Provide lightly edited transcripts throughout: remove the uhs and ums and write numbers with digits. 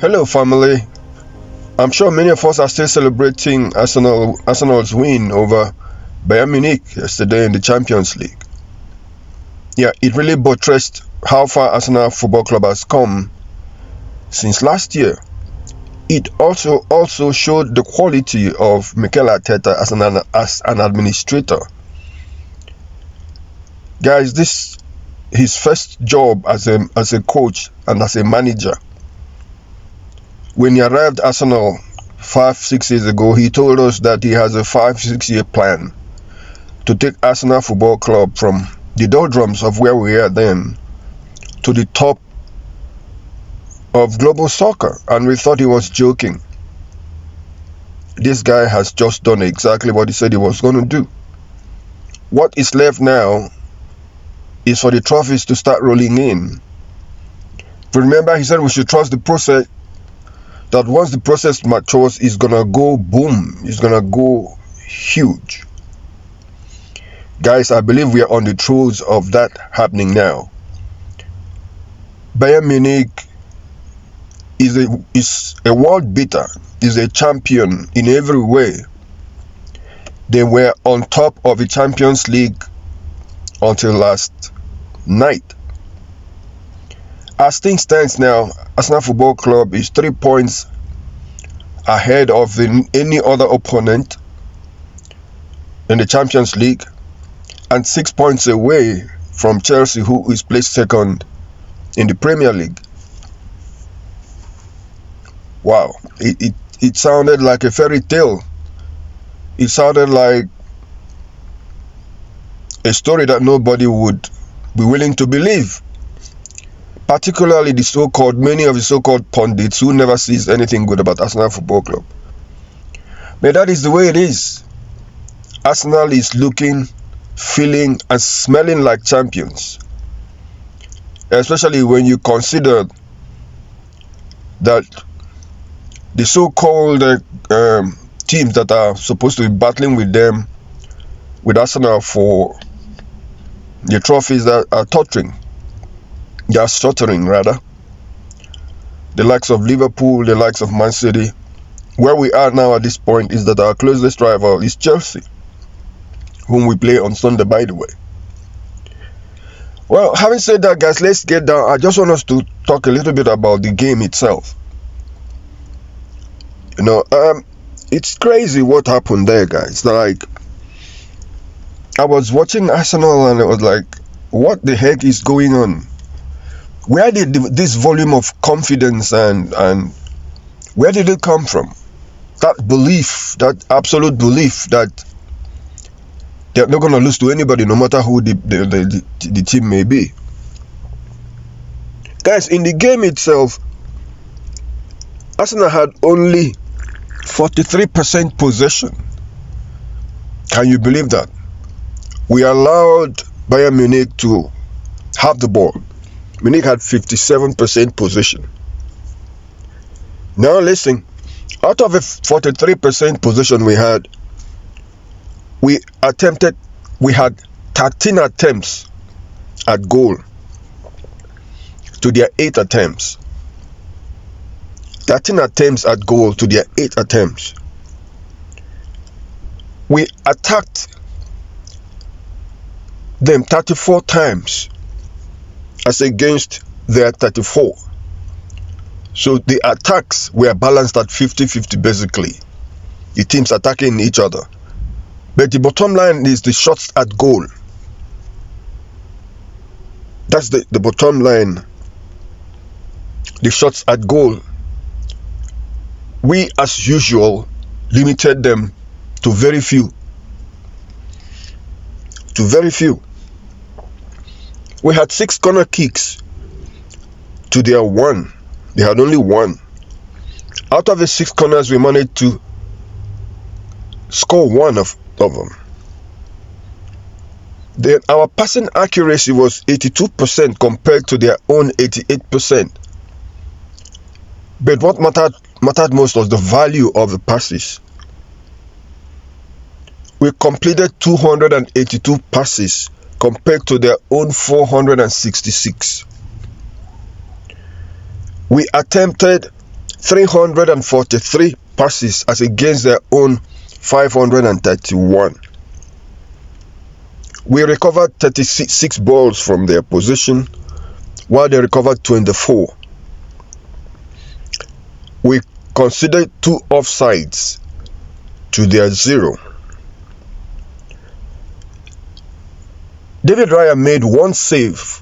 Hello, family. I'm sure many of us are still celebrating Arsenal's win over Bayern Munich yesterday in the Champions League. Yeah, it really buttressed how far Arsenal Football Club has come since last year. It also showed the quality of Mikel Arteta as an administrator. Guys, this his first job as a coach and as a manager. When he arrived at Arsenal 5-6 years ago, he told us that he has a 5-6 year plan to take Arsenal Football Club from the doldrums of where we were then to the top of global soccer, and we thought he was joking. This guy has just done exactly what he said he was going to do. What is left now is for the trophies to start rolling in. Remember, he said we should trust the process, that once the process matures, it's gonna go boom, it's gonna go huge. Guys, I believe we are on the throes of that happening now. Bayern Munich is a world beater, is a champion in every way. They were on top of the Champions League until last night. As things stand now, Arsenal Football Club is 3 points ahead of any other opponent in the Champions League and 6 points away from Chelsea, who is placed second in the Premier League. Wow, it sounded like a fairy tale. It sounded like a story that nobody would be willing to believe. Particularly many of the so-called pundits who never sees anything good about Arsenal Football Club. But that is the way it is. Arsenal is looking, feeling, and smelling like champions. Especially when you consider that the so-called teams that are supposed to be battling with Arsenal for the trophies that are tottering. They are stuttering, rather. The likes of Liverpool, the likes of Man City. Where we are now at this point is that our closest rival is Chelsea, whom we play on Sunday, by the way. Well, having said that, guys, let's get down. I just want us to talk a little bit about the game itself. It's crazy what happened there, guys. Like, I was watching Arsenal and it was like, what the heck is going on? Where did this volume of confidence and where did it come from? That belief, that absolute belief that they're not going to lose to anybody, no matter who the team may be. Guys, in the game itself, Arsenal had only 43% possession. Can you believe that? We allowed Bayern Munich to have the ball. Munich had 57% possession. Now listen, out of a 43% possession we had 13 attempts at goal to their 8 attempts. 13 attempts at goal to their 8 attempts. We attacked them 34 times as against their 34. So the attacks were balanced at 50-50 basically. The teams attacking each other. But the bottom line is the shots at goal. That's the bottom line. The shots at goal. We, as usual, limited them to very few. We had 6 corner kicks to their 1. They had only 1. Out of the 6 corners, we managed to score 1 of them. Then our passing accuracy was 82% compared to their own 88%. But what mattered most was the value of the passes. We completed 282 passes compared to their own 466. We attempted 343 passes as against their own 531. We recovered 36 balls from their possession, while they recovered 24. We considered 2 offsides to their 0. David Raya made one save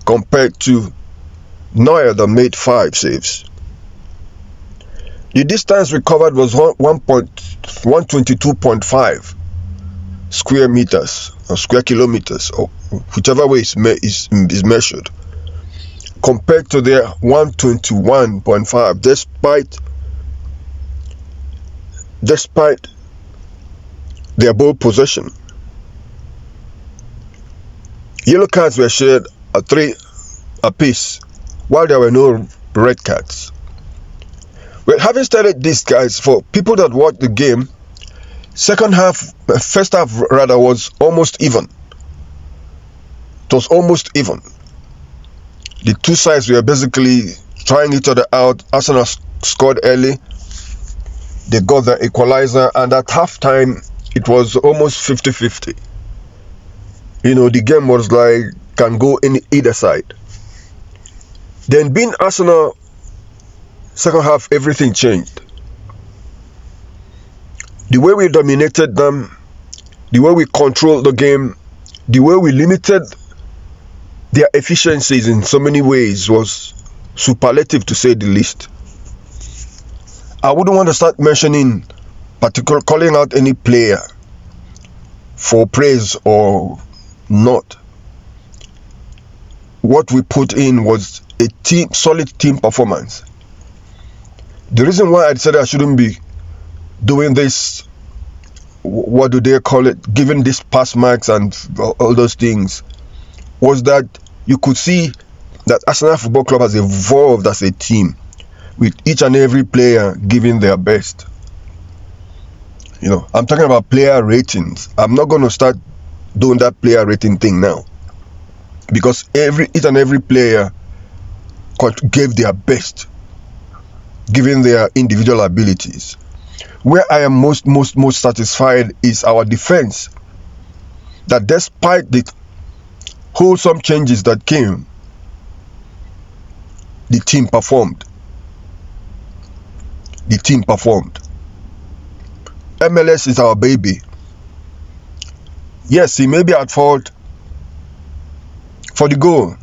compared to Neuer that made 5 saves. The distance recovered was 122.5 square meters or square kilometers, or whichever way is measured, compared to their 121.5, despite their ball possession. Yellow cards were shared at 3 apiece, while there were no red cards. Well, having stated this, guys, for people that watched the game, first half rather, was almost even. It was almost even. The two sides were basically trying each other out. Arsenal scored early. They got the equalizer, and at halftime, it was almost 50-50. The game was like, can go in either side. Then being Arsenal, second half, everything changed. The way we dominated them, the way we controlled the game, the way we limited their efficiencies in so many ways was superlative, to say the least. I wouldn't want to start mentioning, calling out any player for praise or not. What we put in was a solid team performance. The reason why I said I shouldn't be doing this, what do they call it, giving this pass marks and all those things, was that you could see that Arsenal Football Club has evolved as a team, with each and every player giving their best. I'm talking about player ratings. I'm not going to start doing that player rating thing now, because each and every player gave their best, given their individual abilities. Where I am most satisfied is our defense, that despite the wholesome changes that came, the team performed. MLS is our baby. Yes, he may be at fault for the goal,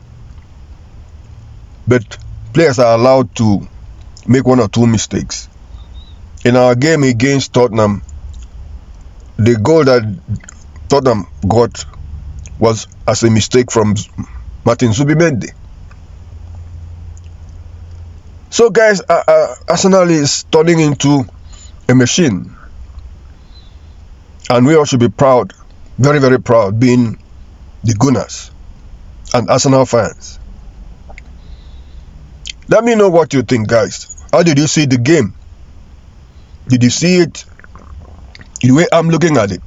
but players are allowed to make 1 or 2 mistakes. In our game against Tottenham, the goal that Tottenham got was as a mistake from Martin Zubimendi. So, guys, Arsenal is turning into a machine, and we all should be proud, very, very proud, being the Gunners and Arsenal fans. Let me know what you think, guys. How did you see the game? Did you see it the way I'm looking at it?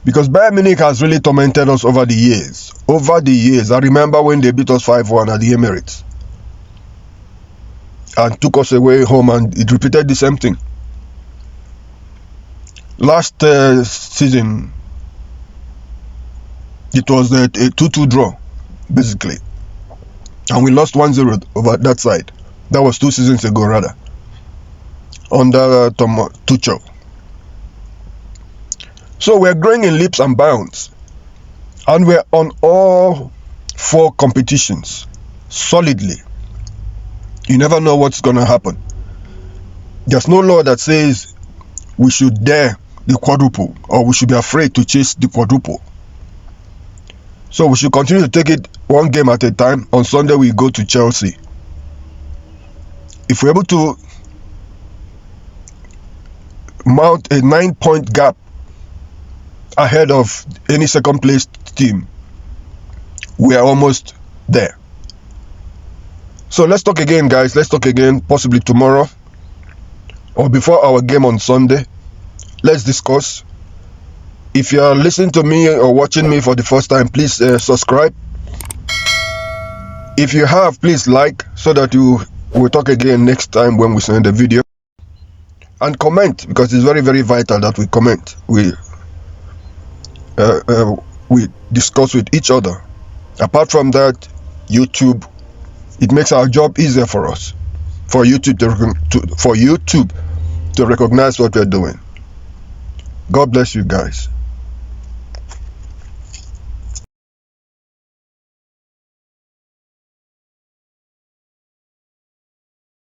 Because Bayern Munich has really tormented us over the years. I remember when they beat us 5-1 at the Emirates and took us away home, and it repeated the same thing. Last season, it was a 2-2 draw, basically. And we lost 1-0 over that side. That was 2 seasons ago, rather, under Tuchel. So we're growing in leaps and bounds, and we're on all 4 competitions solidly. You never know what's going to happen. There's no law that says we should dare the quadruple, or we should be afraid to chase the quadruple. So we should continue to take it 1 game at a time. On Sunday we go to Chelsea. If we're able to mount a 9-point gap ahead of any second place team, we are almost there. So let's talk again, guys. Let's talk again, possibly tomorrow or before our game on Sunday. Let's discuss. If you are listening to me or watching me for the first time, please subscribe. If you have, please like, so that you We'll talk again next time when we send the video. And comment, because it's very, very vital that we comment. We discuss with each other. Apart from that, YouTube, it makes our job easier for us, for YouTube to recognize what we're doing. God bless you guys.